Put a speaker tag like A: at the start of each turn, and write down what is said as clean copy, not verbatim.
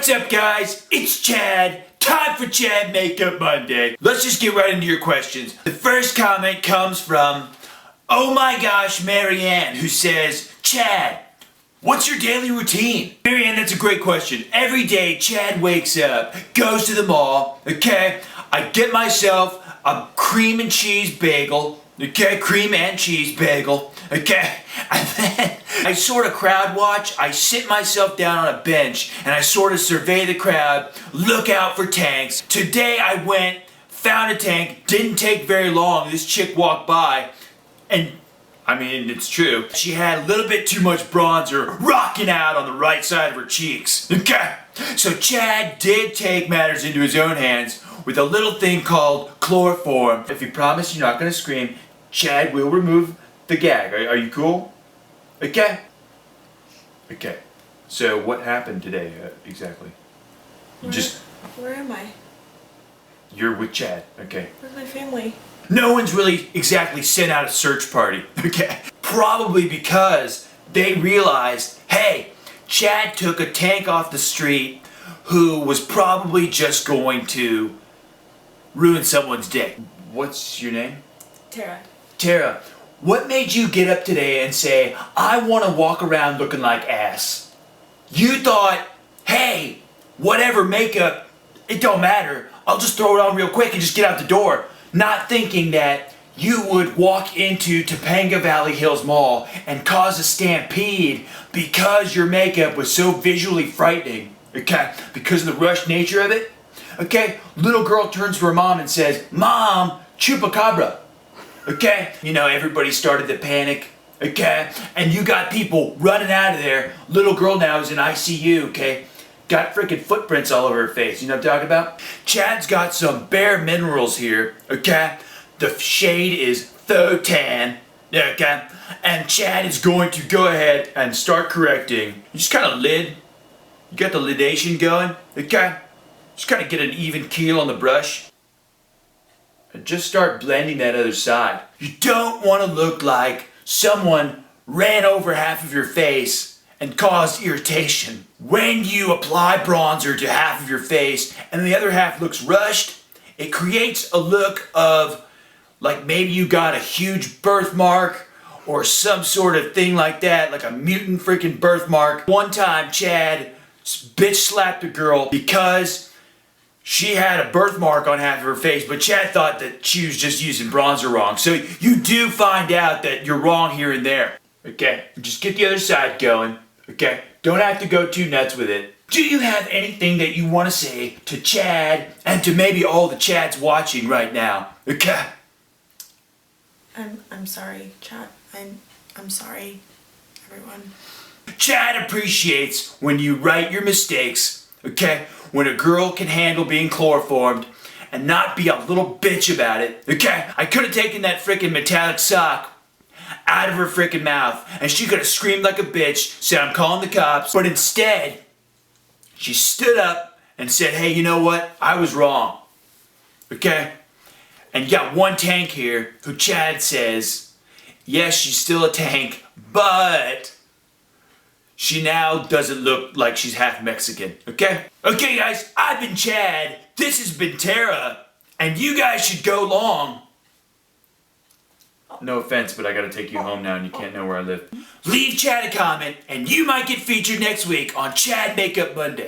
A: What's up, guys? It's Chad. Time for Chad Makeup Monday. Let's just get right into your questions. The first comment comes from Oh My Gosh Marianne, who says, Chad, what's your daily routine? Marianne, that's a great question. Every day, Chad wakes up, goes to the mall, okay? I get myself a cream and cheese bagel, okay? Cream and cheese bagel, okay? And then I sort of crowd watch. I sit myself down on a bench and I sort of survey the crowd, look out for tanks. Today I went, found a tank, didn't take very long. This chick walked by and I mean, it's true. She had a little bit too much bronzer rocking out on the right side of her cheeks. Okay? So Chad did take matters into his own hands with a little thing called chloroform. If you promise you're not going to scream, Chad will remove the gag. Are you cool? Okay? Okay. So what happened today exactly?
B: Where am I?
A: You're with Chad. Okay.
B: Where's my family?
A: No one's really exactly sent out a search party, okay? Probably because they realized, hey, Chad took a tank off the street who was probably just going to ruin someone's day. What's your name?
B: Tara.
A: Tara, what made you get up today and say, I want to walk around looking like ass? You thought, hey, whatever makeup, it don't matter. I'll just throw it on real quick and just get out the door. Not thinking that you would walk into Topanga Valley Hills Mall and cause a stampede because your makeup was so visually frightening, okay? Because of the rushed nature of it, okay? Little girl turns to her mom and says, Mom, chupacabra, okay? You know, everybody started to panic, okay? And you got people running out of there. Little girl now is in ICU, okay? Got freaking footprints all over her face. You know what I'm talking about? Chad's got some bare minerals here, okay? The shade is faux tan, okay? And Chad is going to go ahead and start correcting. You just kind of you got the lidation going, okay? Just kind of get an even keel on the brush. And just start blending that other side. You don't want to look like someone ran over half of your face and caused irritation. When you apply bronzer to half of your face and the other half looks rushed, it creates a look of like maybe you got a huge birthmark or some sort of thing like that, like a mutant freaking birthmark. One time Chad bitch slapped a girl because she had a birthmark on half of her face, but Chad thought that she was just using bronzer wrong. So you do find out that you're wrong here and there. Okay, just get the other side going. Okay, don't have to go too nuts with it. Do you have anything that you want to say to Chad and to maybe all the Chads watching right now? Okay.
B: I'm sorry, Chad. I'm sorry, everyone.
A: Chad appreciates when you write your mistakes, okay? When a girl can handle being chloroformed and not be a little bitch about it, okay? I could have taken that freaking metallic sock out of her freaking mouth and she could have screamed like a bitch, said I'm calling the cops, but instead she stood up and said, hey, you know what, I was wrong, okay? And you got one tank here who Chad says, yes, she's still a tank, but she now doesn't look like she's half Mexican, okay? Okay guys, I've been Chad, this has been Tara, and you guys should go long. No offense, but I gotta take you home now and you can't know where I live. Leave Chad a comment and you might get featured next week on Chad Makeup Monday.